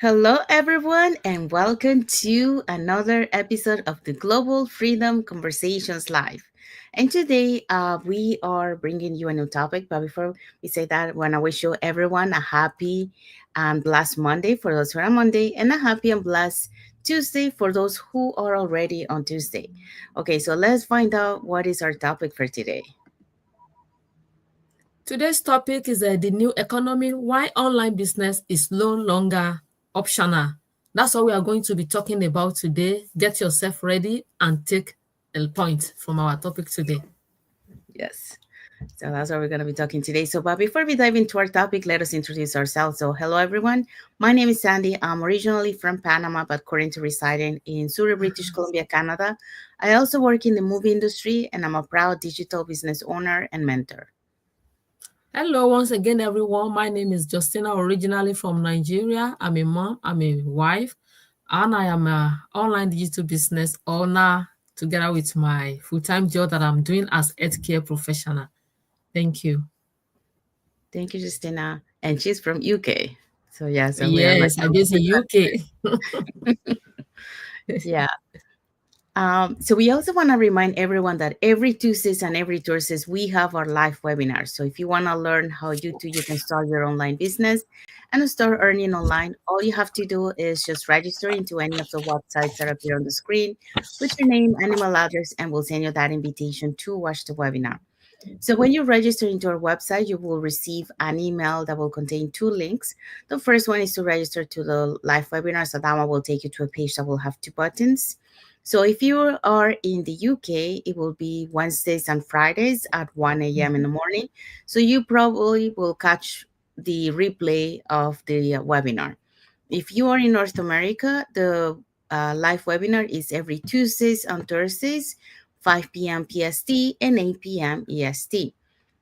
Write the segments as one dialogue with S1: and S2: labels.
S1: Hello, everyone, and welcome to another episode of the Global Freedom Conversations Live. And today, we are bringing you a new topic. But before we say that, I want to wish you everyone a happy and blessed Monday for those who are on Monday, and a happy and blessed Tuesday for those who are already on Tuesday. Okay, so let's find out what is our topic for today.
S2: Today's topic is the new economy, why online business is no longer optional. That's what we are going to be talking about today. Get yourself ready and take a point from our topic today.
S1: Yes. So that's what we're going to be talking today. But before we dive into our topic, let us introduce ourselves. So, hello everyone. My name is Sandy. I'm originally from Panama, but currently residing in Surrey, British Columbia, Canada. I also work in the movie industry, and I'm a proud digital business owner and mentor.
S2: Hello, once again, everyone. My name is Justina, originally from Nigeria. I'm a mom, I'm a wife, and I am an online digital business owner together with my full-time job that I'm doing as healthcare professional. Thank you.
S1: Thank you, Justina. And she's from UK. So yeah, so we are like,
S2: Yes, I'm based in UK.
S1: yeah. So we also want to remind everyone that every Tuesdays and every Thursdays we have our live webinars. So if you want to learn how you can start your online business and start earning online, all you have to do is just register into any of the websites that appear on the screen with your name and email address, and we'll send you that invitation to watch the webinar. So when you register into our website, you will receive an email that will contain two links. The first one is to register to the live webinar. So that one will take you to a page that will have two buttons. So if you are in the UK, it will be Wednesdays and Fridays at 1 a.m. in the morning. So you probably will catch the replay of the webinar. If you are in North America, the live webinar is every Tuesdays and Thursdays, 5 p.m. PST and 8 p.m. EST.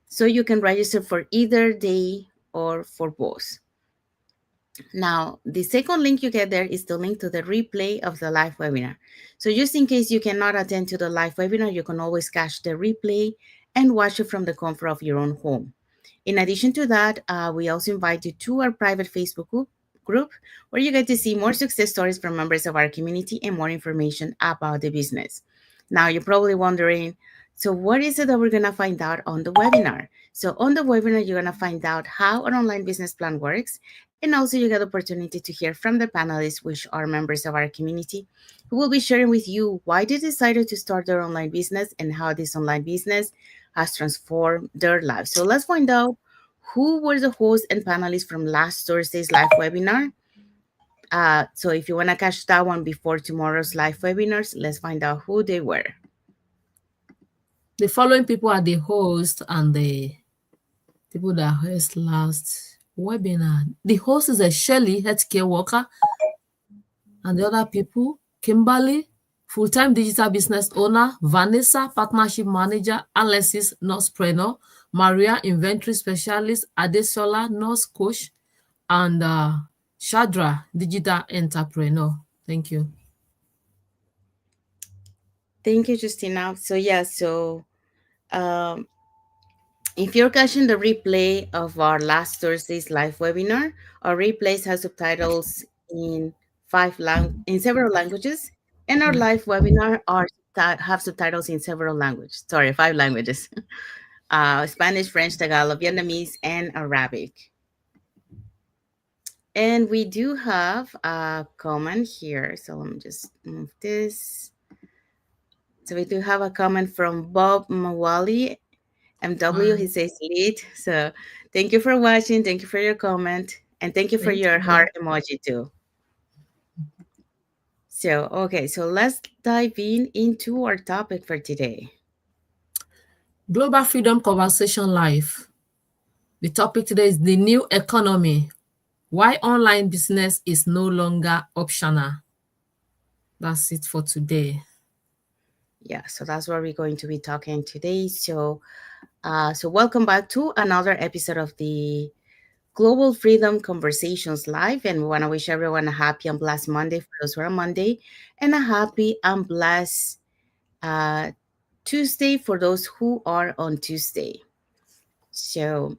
S1: So you can register for either day or for both. Now, the second link you get there is the link to the replay of the live webinar. So just in case you cannot attend to the live webinar, you can always catch the replay and watch it from the comfort of your own home. In addition to that, we also invite you to our private Facebook group where you get to see more success stories from members of our community and more information about the business. Now, you're probably wondering, so what is it that we're going to find out on the webinar? So on the webinar, you're going to find out how an online business plan works. And also you get the opportunity to hear from the panelists, which are members of our community, who will be sharing with you why they decided to start their online business and how this online business has transformed their lives. So let's find out who were the hosts and panelists from last Thursday's live webinar. So if you want to catch that one before tomorrow's live webinars, let's find out who they were.
S2: The following people are the host and the people that host last webinar. The host is a Shelley, healthcare worker, and the other people, Kimberly, full-time digital business owner, Vanessa, partnership manager, Alexis, nursepreneur, Maria, inventory specialist, Adesola, nurse coach, and Shadra, digital entrepreneur. Thank you.
S1: Thank you, Justina. Um, if you're catching the replay of our last Thursday's live webinar, our replays have subtitles in in several languages, and our live webinar have subtitles in several languages. Sorry, 5 languages: Spanish, French, Tagalog, Vietnamese, and Arabic. And we do have a comment here, so let me just move this. So we do have a comment from Bob Mawali MW. He says lead. So thank you for watching. Thank you for your comment. And thank you for
S2: Thank
S1: your
S2: you.
S1: heart emoji too. So, okay, so let's dive into our topic for today.
S2: Global Freedom Conversation Live. The topic today is the new economy. Why online business is no longer optional. That's it for today.
S1: Yeah, so that's what we're going to be talking today. So welcome back to another episode of the Global Freedom Conversations Live. And we want to wish everyone a happy and blessed Monday for those who are on Monday, and a happy and blessed uh, Tuesday for those who are on Tuesday. So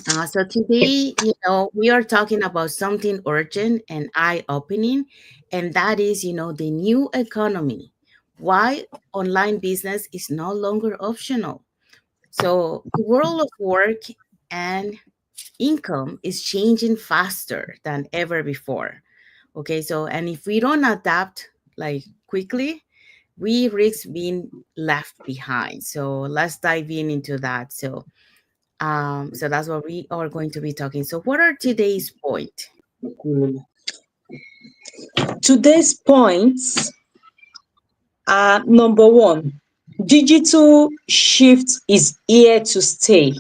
S1: So today, we are talking about something urgent and eye-opening, and that is, the new economy. Why online business is no longer optional. So the world of work and income is changing faster than ever before. Okay, so and if we don't adapt like quickly, we risk being left behind. So let's dive into that. So that's what we are going to be talking. So what are today's point?
S3: Today's points are: number one, digital shift is here to stay.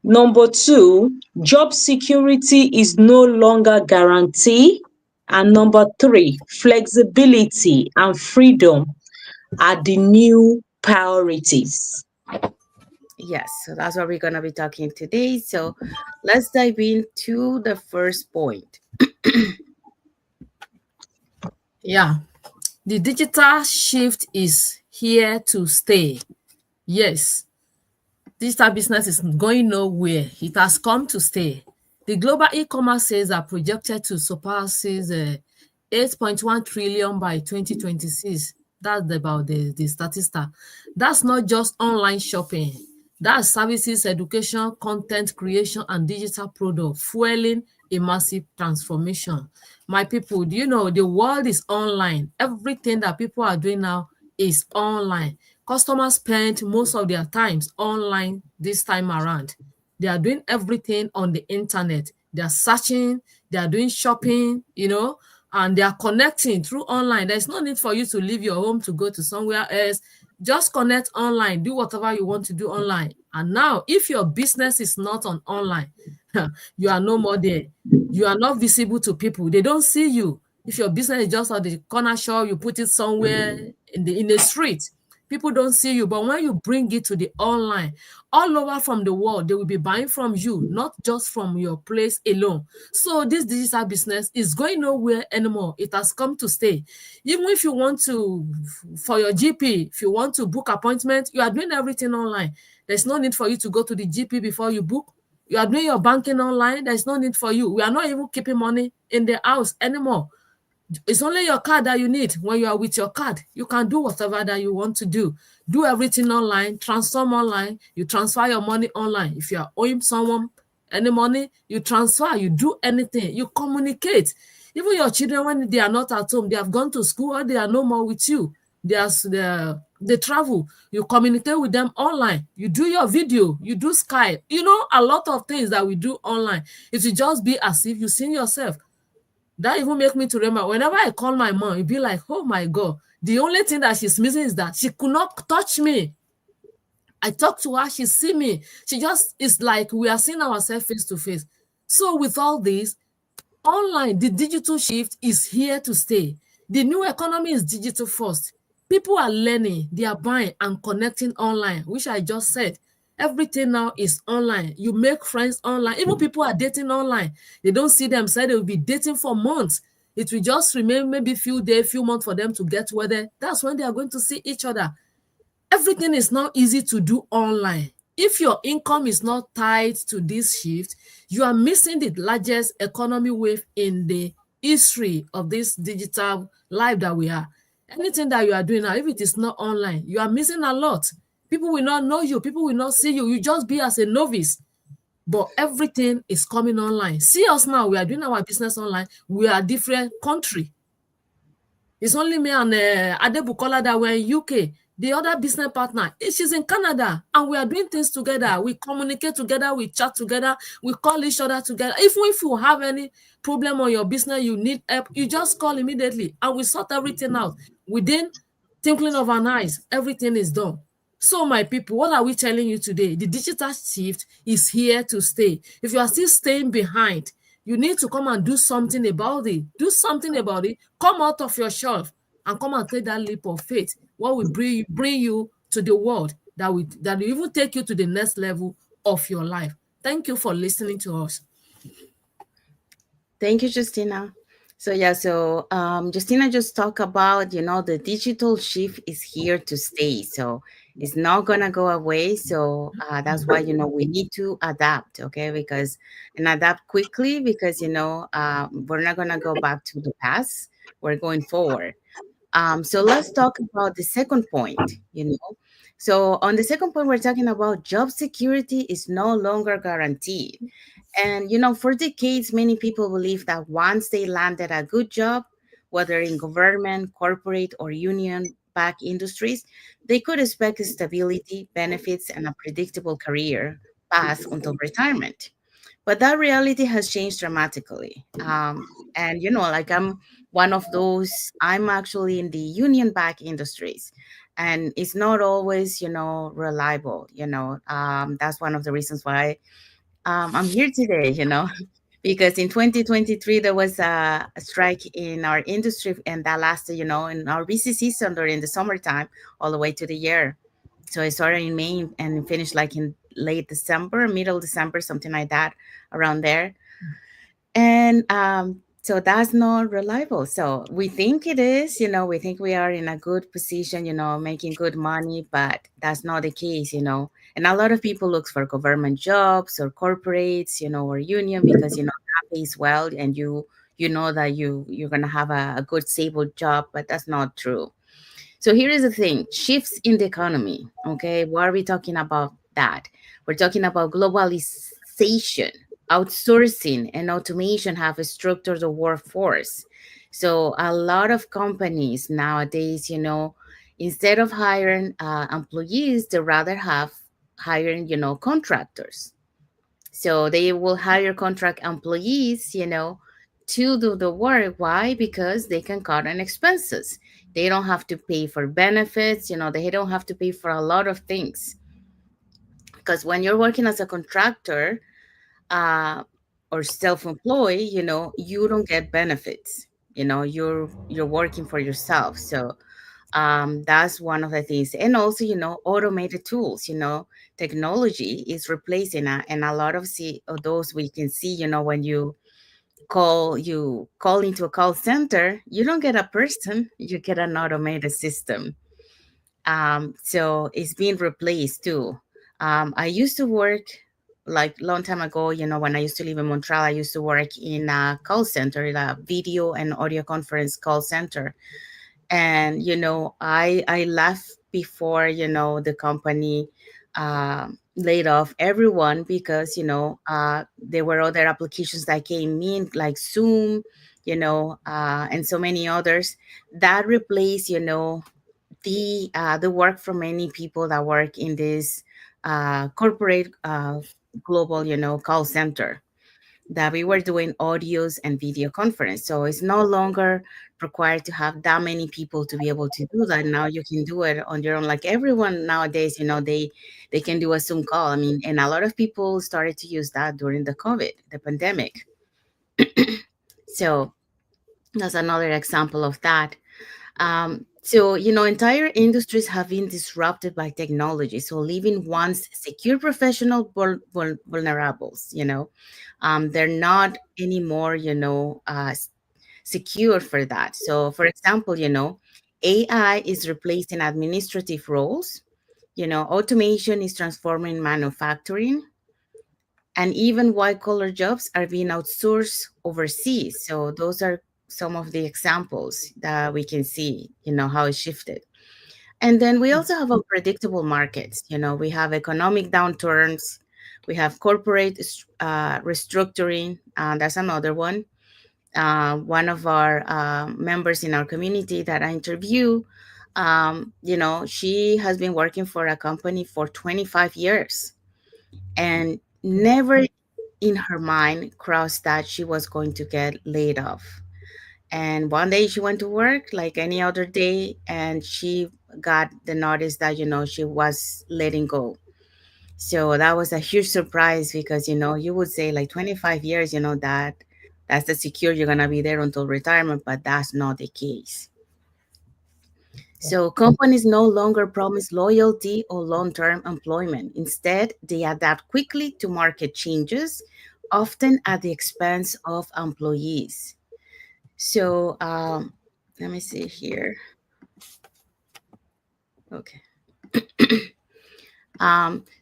S3: Number two, job security is no longer guaranteed. And number three, flexibility and freedom are the new priorities.
S1: Yes, so that's what we're going to be talking today. So let's dive into the first point.
S2: Yeah, the digital shift is here to stay. Yes, digital business is going nowhere. It has come to stay. The global e-commerce sales are projected to surpass 8.1 trillion by 2026. That's about the Statista. That's not just online shopping. That's services, education, content creation, and digital product fueling a massive transformation. My people, do you know the world is online? Everything that people are doing now is online. Customers spend most of their times online this time around. They are doing everything on the internet. They are searching, they are doing shopping, and they are connecting through online. There's no need for you to leave your home to go to somewhere else. Just connect online, do whatever you want to do online. And now, if your business is not on online, you are no more there. You are not visible to people. They don't see you. If your business is just at the corner shop, you put it somewhere in the street, people don't see you. But when you bring it to the online, all over from the world, they will be buying from you, not just from your place alone. So this digital business is going nowhere anymore. It has come to stay. Even if you want to, for your GP, if you want to book appointment, you are doing everything online. There's no need for you to go to the GP before you book. You are doing your banking online. There's no need for you. We are not even keeping money in the house anymore. It's only your card that you need. When you are with your card, you can do whatever that you want to do. Do everything online, transform online, you transfer your money online. If you are owing someone any money, you transfer, you do anything, you communicate. Even your children, when they are not at home, they have gone to school or they are no more with you. They travel, you communicate with them online. You do your video, you do Skype. A lot of things that we do online. It will just be as if you see yourself. That even make me to remember whenever I call my mom, it be like, oh my God, the only thing that she's missing is that she could not touch me. I talk to her, she see me. She just, it's like we are seeing ourselves face to face. So with all this, online, the digital shift is here to stay. The new economy is digital first. People are learning, they are buying and connecting online, which I just said. Everything now is online. You make friends online. Even people are dating online. They don't see themselves. They will be dating for months. It will just remain maybe few days, few months for them to get whether that's when they are going to see each other. Everything is now easy to do online. If your income is not tied to this shift, you are missing the largest economy wave in the history of this digital life that we are. Anything that you are doing now, if it is not online, you are missing a lot. People will not know you. People will not see you. You just be as a novice. But everything is coming online. See us now. We are doing our business online. We are different country. It's only me and Adebukola that were in UK. The other business partner, she's in Canada, and we are doing things together. We communicate together, we chat together, we call each other together. Even if you have any problem on your business, you need help, you just call immediately, and we sort everything out. Within twinkling of an eyes, everything is done. So, my people, what are we telling you today? The digital shift is here to stay. If you are still staying behind, you need to come and do something about it. Do something about it. Come out of your shelf and come and take that leap of faith. What will bring you to the world that will even take you to the next level of your life. Thank you for listening to us.
S1: Thank you, Justina. So yeah, so Justina just talked about, the digital shift is here to stay. So it's not gonna go away. So that's why, we need to adapt, okay? And adapt quickly because, we're not gonna go back to the past. We're going forward. So let's talk about the second point. So on the second point, we're talking about job security is no longer guaranteed. And, for decades, many people believe that once they landed a good job, whether in government, corporate, or union backed industries, they could expect stability, benefits, and a predictable career path until retirement. But that reality has changed dramatically. And, like I'm one of those, I'm actually in the union backed industries. And it's not always, reliable. That's one of the reasons why I'm here today, because in 2023, there was a strike in our industry, and that lasted, in our busy season during the summertime all the way to the year. So it started in May and finished like in late December, middle December, something like that, around there. And so that's not reliable. So we think it is, we think we are in a good position, making good money, but that's not the case, And a lot of people look for government jobs or corporates, or union because that pays well and you know that you're gonna have a good stable job, but that's not true. So here is the thing, shifts in the economy. Okay. What are we talking about that? We're talking about globalization, outsourcing, and automation have structured the workforce. So a lot of companies nowadays, instead of hiring employees, they rather have hiring, contractors. So they will hire contract employees, to do the work. Why? Because they can cut on expenses. They don't have to pay for benefits, they don't have to pay for a lot of things. Because when you're working as a contractor uh, or self-employed, you don't get benefits. You're working for yourself. So that's one of the things. And also, automated tools, technology is replacing and a lot of those we can see, when you call into a call center, you don't get a person, you get an automated system. So it's being replaced too. I used to work like long time ago, when I used to live in Montreal, I used to work in a call center, a video and audio conference call center. And I left before the company laid off everyone because there were other applications that came in like Zoom, and so many others that replaced the work for many people that work in this corporate global call center, that we were doing audios and video conference. So it's no longer required to have that many people to be able to do that. Now you can do it on your own. Like everyone nowadays, they can do a Zoom call. I mean, and a lot of people started to use that during the pandemic. So that's another example of that. So, entire industries have been disrupted by technology. So, leaving once secure professional vulnerables, they're not anymore, secure for that. So, for example, AI is replacing administrative roles, automation is transforming manufacturing, and even white collar jobs are being outsourced overseas. So those are some of the examples that we can see, how it shifted. And then we also have unpredictable markets. We have economic downturns, we have corporate restructuring. That's another one. One of our members in our community that I interview, she has been working for a company for 25 years and never in her mind crossed that she was going to get laid off. And one day she went to work like any other day and she got the notice that, she was letting go. So that was a huge surprise because, you would say like 25 years, that's the secure you're going to be there until retirement, but that's not the case. So companies no longer promise loyalty or long-term employment. Instead, they adapt quickly to market changes, often at the expense of employees. So let me see here. Okay.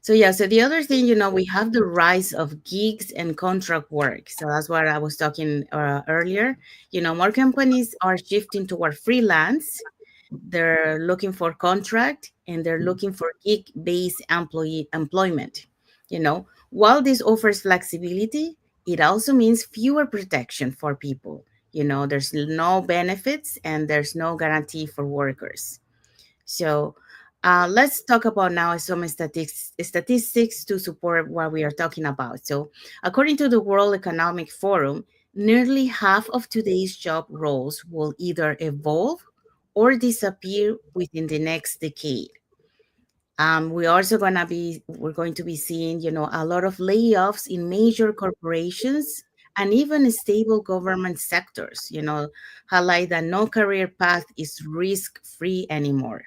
S1: So yeah, so the other thing, we have the rise of gigs and contract work. So that's what I was talking earlier. More companies are shifting toward freelance. They're looking for contract and they're looking for gig-based employment. While this offers flexibility, it also means fewer protection for people. There's no benefits and there's no guarantee for workers. So let's talk about now some statistics to support what we are talking about. So according to the World Economic Forum, nearly half of today's job roles will either evolve or disappear within the next decade. We're going to be seeing, a lot of layoffs in major corporations and even stable government sectors, highlight that no career path is risk free anymore.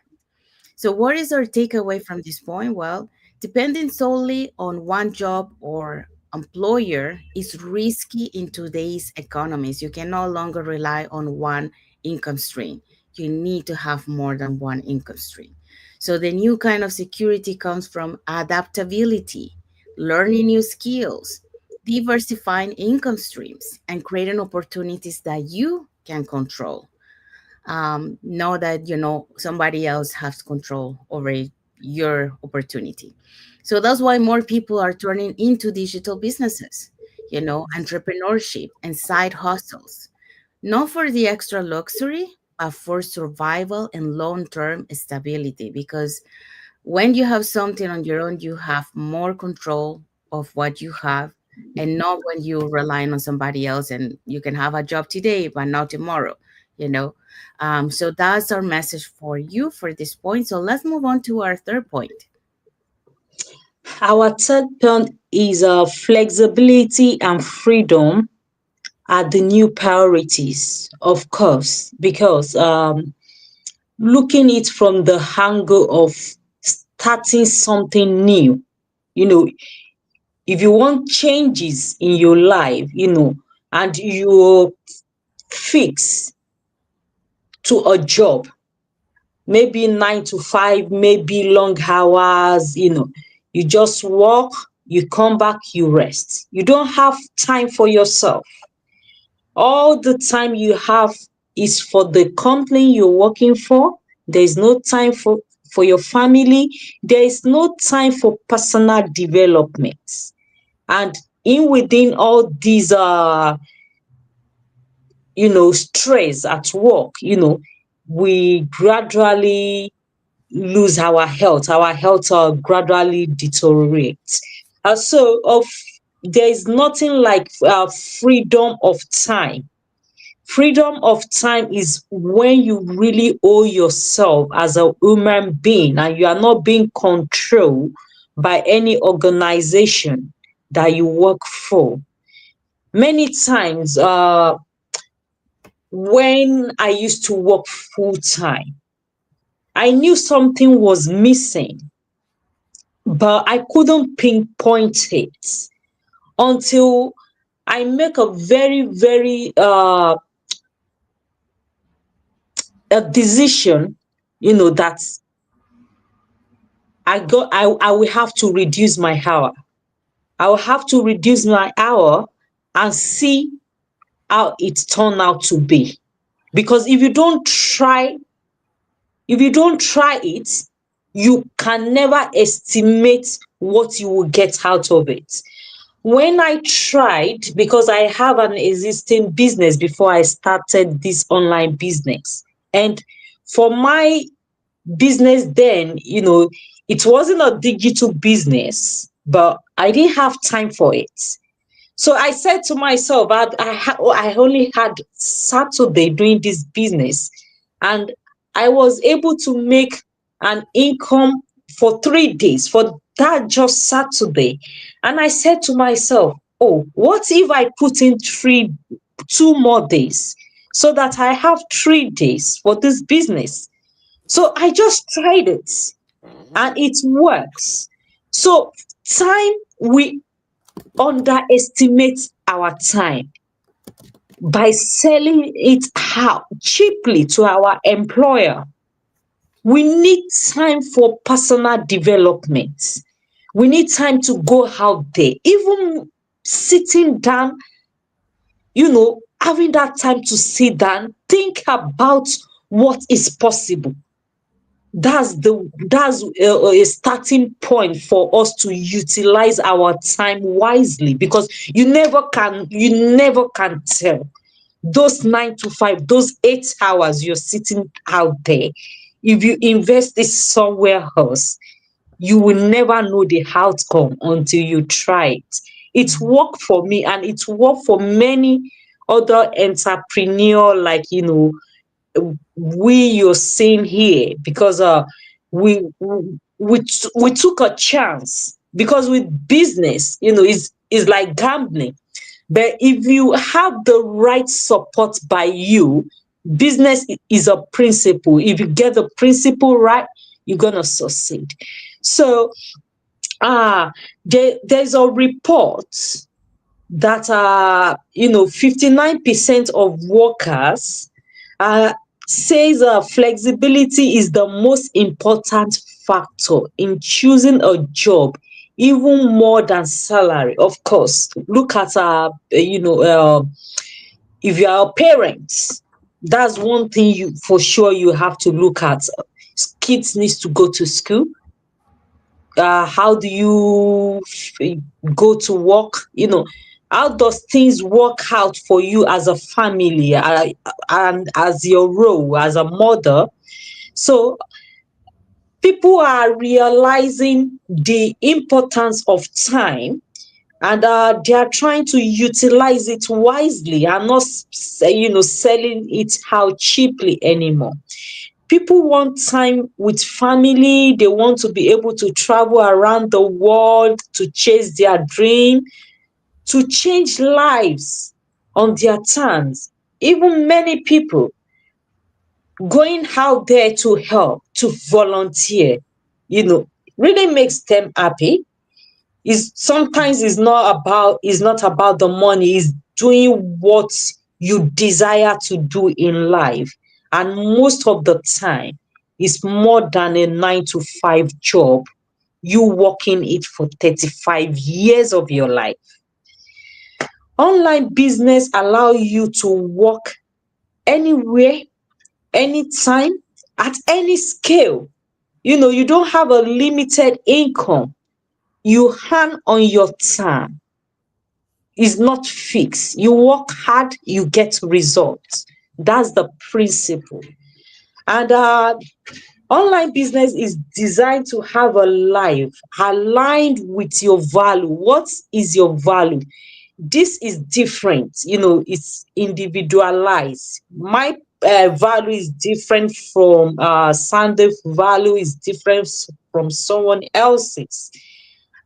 S1: So, what is our takeaway from this point? Well, depending solely on one job or employer is risky in today's economies. You can no longer rely on one income stream. You need to have more than one income stream. So, the new kind of security comes from adaptability, learning new skills, diversifying income streams, and creating opportunities that you can control. Know that somebody else has control over your opportunity. So that's why more people are turning into digital businesses, entrepreneurship and side hustles, not for the extra luxury but for survival and long-term stability, because when you have something on your own, you have more control of what you have, and not when you're relying on somebody else and you can have a job today but not tomorrow, you know. So that's our message for you for this point. So let's move on to our third point.
S3: Our third point is flexibility and freedom are the new priorities, of course, because looking it from the angle of starting something new, you know, if you want changes in your life, and you're fixed to a job, maybe 9 to 5, maybe long hours, you just work, you come back, you rest. You don't have time for yourself. All the time you have is for the company you're working for. There's no time for your family. There is no time for personal development. And in within all these stress at work, we gradually lose our health. Our health gradually deteriorates. So of there is nothing like freedom of time. Freedom of time is when you really owe yourself as a human being and you are not being controlled by any organization that you work for. Many times, when I used to work full time, I knew something was missing, but I couldn't pinpoint it until I make a very, very a decision, that I will have to reduce my hour. I will have to reduce my hour and see how it turned out to be. Because if you don't try it, you can never estimate what you will get out of it. When I tried, because I have an existing business before I started this online business, and for my business then, it wasn't a digital business, but I didn't have time for it. So I said to myself, I only had Saturday doing this business, and I was able to make an income for 3 days for that just Saturday. And I said to myself, oh, what if I put in 2 more days so that I have 3 days for this business? So I just tried it and it works. So time, we underestimate our time. by selling it out cheaply to our employer. We need time for personal development. We need time to go out there. Even sitting down, having that time to sit down, think about what is possible. That's a starting point for us to utilize our time wisely, because you never can tell those 9 to 5, those 8 hours you're sitting out there. If you invest it somewhere else, you will never know the outcome until you try it. It worked for me, and it worked for many other entrepreneur, like we you're seeing here, because we took a chance, because with business, is like gambling. But if you have the right support by you, business is a principle. If you get the principle right, you're gonna succeed. So there's a report that 59% of workers says flexibility is the most important factor in choosing a job, even more than salary. Of course, look at if you are a parent, that's one thing you for sure you have to look at. Kids needs to go to school. How do you go to work? How does things work out for you as a family, and as your role as a mother? So people are realizing the importance of time, and they are trying to utilize it wisely, and not selling it out cheaply anymore. People want time with family. They want to be able to travel around the world to chase their dream, to change lives on their terms. Even many people going out there to help, to volunteer, you know, really makes them happy. Is sometimes it's not about the money. It's doing what you desire to do in life, and most of the time it's more than a 9 to 5 job. You working it for 35 years of your life. Online business allow you to work anywhere, anytime, at any scale. You don't have a limited income. You earn on your time. Is not fixed. You work hard, you get results. That's the principle. And online business is designed to have a life aligned with your value. What is your value? This is different. It's individualized. My value is different from Sandef value is different from someone else's.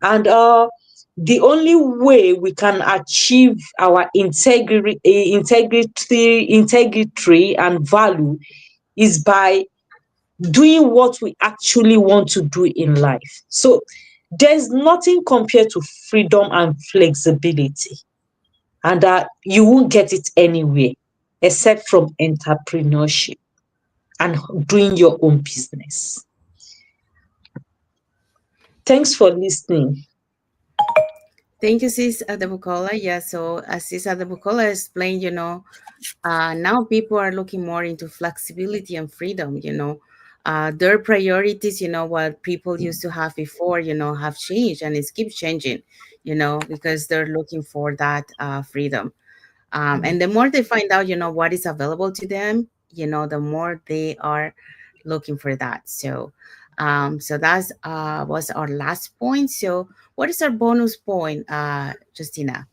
S3: And the only way we can achieve our integrity and value is by doing what we actually want to do in life. So there's nothing compared to freedom and flexibility, and you won't get it anywhere except from entrepreneurship and doing your own business. Thanks for listening.
S1: Thank you, Sis Adebukola. Yeah, so as Sis Adebukola explained, now people are looking more into flexibility and freedom. Their priorities, what people used to have before, have changed, and it keeps changing, because they're looking for that freedom. And the more they find out, what is available to them, the more they are looking for that. So that's was our last point. So what is our bonus point, Justina?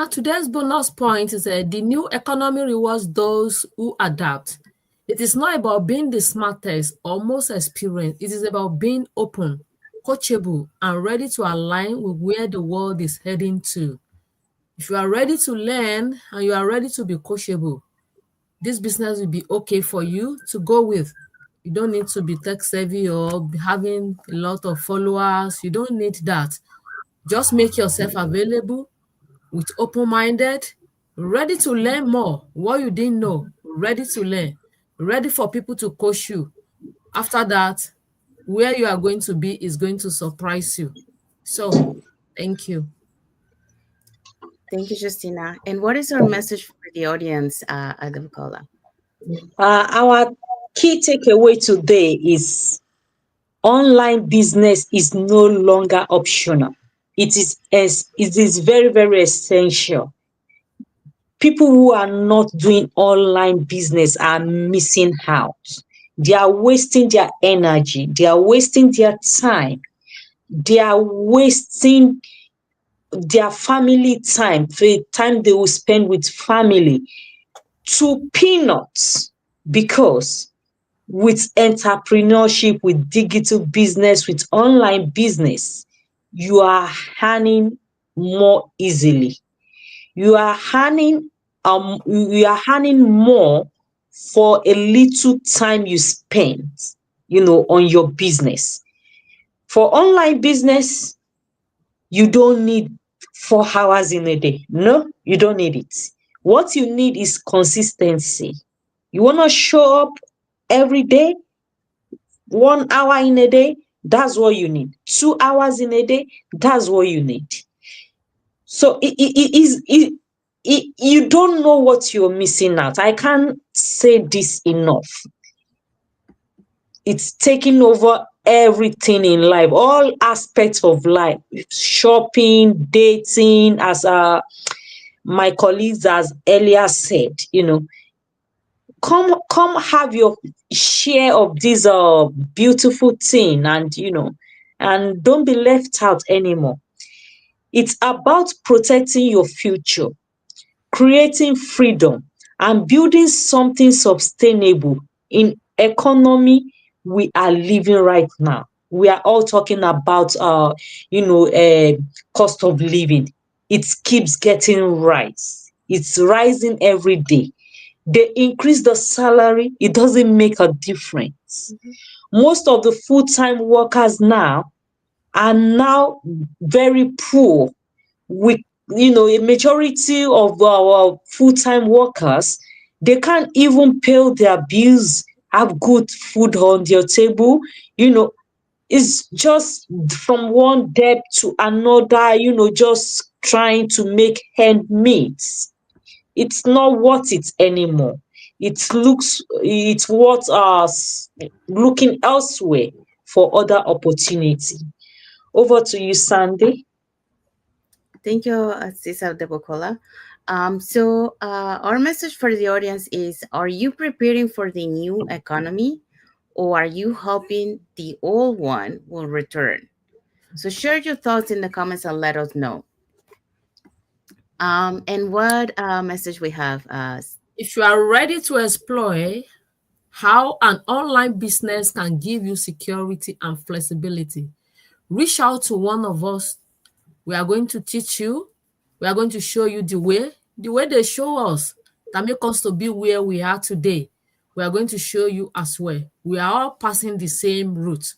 S2: Today's bonus point is the new economy rewards those who adapt. It is not about being the smartest or most experienced. It is about being open, coachable, and ready to align with where the world is heading to. If you are ready to learn and you are ready to be coachable, this business will be okay for you to go with. You don't need to be tech savvy or having a lot of followers. You don't need that. Just make yourself available with open-minded, ready to learn more, what you didn't know, ready to learn, ready for people to coach you. After that, where you are going to be is going to surprise you. So, thank you.
S1: Thank you, Justina. And what is our message for the audience, Adamkola?
S3: Our key takeaway today is online business is no longer optional. It is very, very essential. People who are not doing online business are missing out. They are wasting their energy, they are wasting their time, they are wasting their family time, the time they will spend with family, to peanuts, because with entrepreneurship, with digital business, with online business, you are earning more easily. You are earning more for a little time you spend, on your business. For online business, you don't need 4 hours in a day. No, you don't need it. What you need is consistency. You want to show up every day, 1 hour in a day, that's what you need. 2 hours in a day, that's what you need. So you don't know what you're missing out. I can't say this enough. It's taking over everything in life, all aspects of life, shopping, dating, as my colleagues has earlier said, come have your share of this beautiful thing, and and don't be left out anymore. It's about protecting your future, creating freedom, and building something sustainable in economy we are living right now. We are all talking about cost of living. It keeps getting rise. It's rising every day. They increase the salary, it doesn't make a difference.
S1: Mhm.
S3: Most of the full-time workers now are now very poor. We, a majority of our full-time workers, they can't even pay their bills, have good food on their table. you know it's just from one debt to another, just trying to make end meet. It's not worth it anymore. It's worth us looking elsewhere for other opportunity. Over to you, Sandy.
S1: Thank you, Cesar de Bocola. Our message for the audience is: are you preparing for the new economy, or are you hoping the old one will return? So, share your thoughts in the comments and let us know. And what message we have?
S2: If you are ready to explore how an online business can give you security and flexibility, reach out to one of us. We are going to teach you. We are going to show you the way they show us that make us to be where we are today. We are going to show you as well. We are all passing the same route.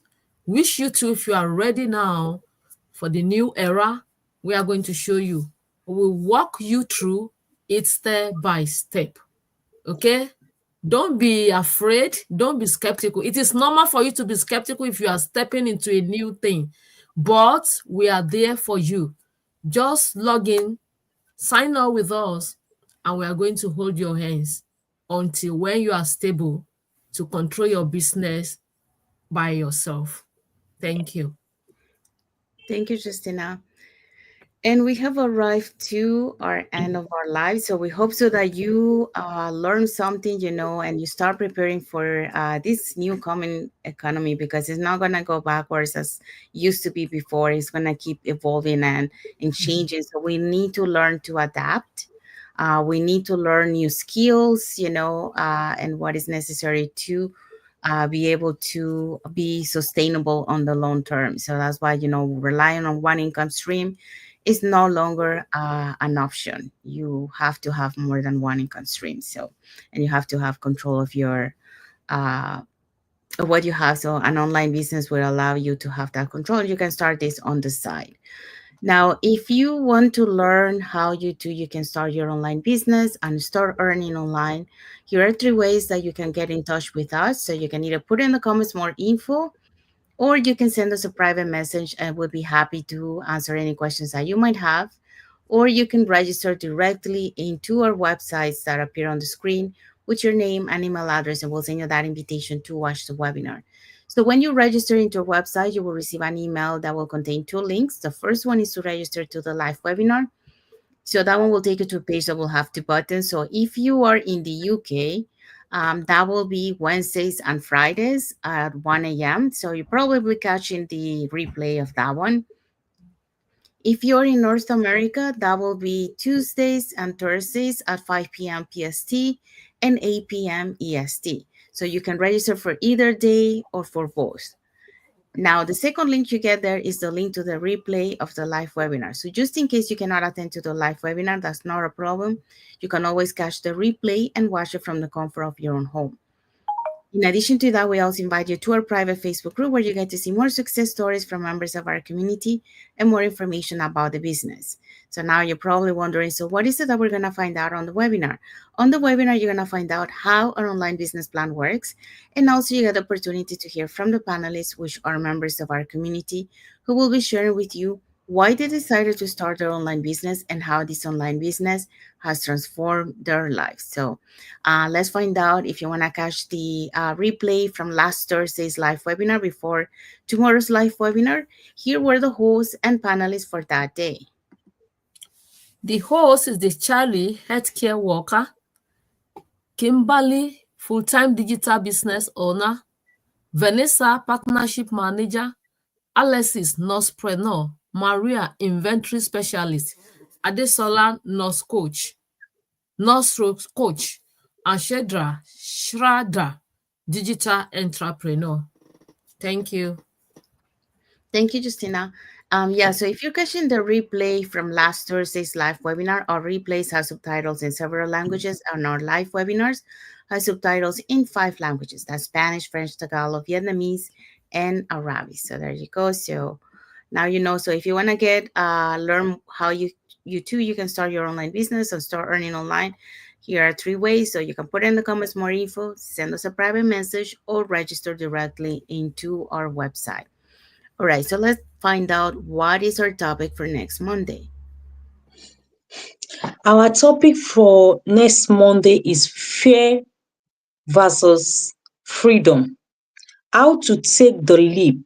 S2: Wish you too, if you are ready now for the new era, we are going to show you. We will walk you through it step by step. Okay? Don't be afraid. Don't be skeptical. It is normal for you to be skeptical if you are stepping into a new thing, but we are there for you. Just log in, sign up with us, and we are going to hold your hands until when you are stable to control your business by yourself. Thank you.
S1: Thank you, Justina. And we have arrived to our end of our life. So we hope so that you learn something, and you start preparing for this new coming economy, because it's not going to go backwards as used to be before. It's going to keep evolving and changing. So we need to learn to adapt. We need to learn new skills, and what is necessary to be able to be sustainable on the long term. So that's why, relying on one income stream is no longer an option. You have to have more than one income stream. So, and you have to have control of your uh, of what you have. So, an online business will allow you to have that control. You can start this on the side. Now, if you want to learn how you can start your online business and start earning online, here are three ways that you can get in touch with us. So you can either put in the comments more info, or you can send us a private message and we'll be happy to answer any questions that you might have. Or you can register directly into our websites that appear on the screen with your name and email address, and we'll send you that invitation to watch the webinar. So when you register into our website, you will receive an email that will contain two links. The first one is to register to the live webinar. So that one will take you to a page that will have two buttons. So if you are in the UK, that will be Wednesdays and Fridays at 1 a.m. So you're probably catching the replay of that one. If you're in North America, that will be Tuesdays and Thursdays at 5 p.m. PST and 8 p.m. EST. So you can register for either day or for both. Now, the second link you get there is the link to the replay of the live webinar. So just in case you cannot attend to the live webinar, that's not a problem. You can always catch the replay and watch it from the comfort of your own home. In addition to that, we also invite you to our private Facebook group where you get to see more success stories from members of our community and more information about the business. So now you're probably wondering, so what is it that we're going to find out on the webinar? On the webinar, you're going to find out how an online business plan works. And also you get the opportunity to hear from the panelists, which are members of our community, who will be sharing with you why they decided to start their online business and how this online business has transformed their lives. So let's find out if you want to catch the replay from last Thursday's live webinar before tomorrow's live webinar. Here were the hosts and panelists for that day.
S2: The host is the Charlie healthcare worker, Kimberly full-time digital business owner, Vanessa partnership manager, Alexis nursepreneur, Maria inventory specialist, Adesola nurse coach, and Shradha digital entrepreneur. Thank you.
S1: Thank you, Justina. So if you're catching the replay from last Thursday's live webinar, our replays have subtitles in several languages, and our live webinars have subtitles in 5 languages. That's Spanish, French, Tagalog, Vietnamese, and Arabic. So there you go. So now you know. So if you want to get learn how you can start your online business and start earning online, here are 3 ways. So you can put in the comments more info, send us a private message, or register directly into our website. All right, so let's find out what is our topic for next Monday.
S3: Our topic for next Monday is fear versus freedom. How to take the leap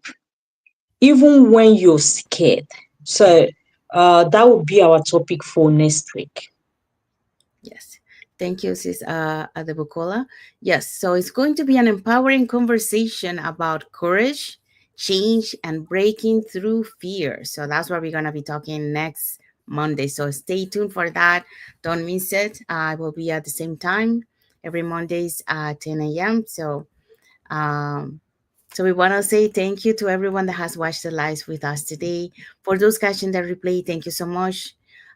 S3: even when you're scared. So that will be our topic for next week.
S1: Yes. Thank you, Sis Adebukola. Yes, so it's going to be an empowering conversation about courage, change, and breaking through fear. So that's what we're going to be talking next Monday. So stay tuned for that. Don't miss it. I will be at the same time every Mondays at 10 a.m. Um, so we want to say thank you to everyone that has watched the lives with us today. For those catching the replay, thank you so much.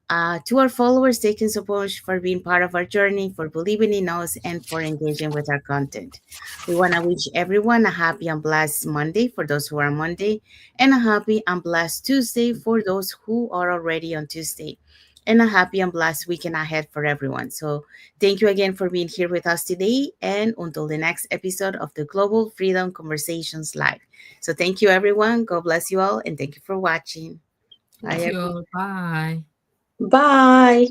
S1: To our followers, thank you so much for being part of our journey, for believing in us, and for engaging with our content. We want to wish everyone a happy and blessed Monday for those who are on Monday, and a happy and blessed Tuesday for those who are already on Tuesday, and a happy and blessed weekend ahead for everyone. So thank you again for being here with us today, and until the next episode of the Global Freedom Conversations Live. So thank you, everyone. God bless you all, and thank you for watching. Bye,
S2: Thank
S1: everyone.
S2: you. Bye.
S3: Bye.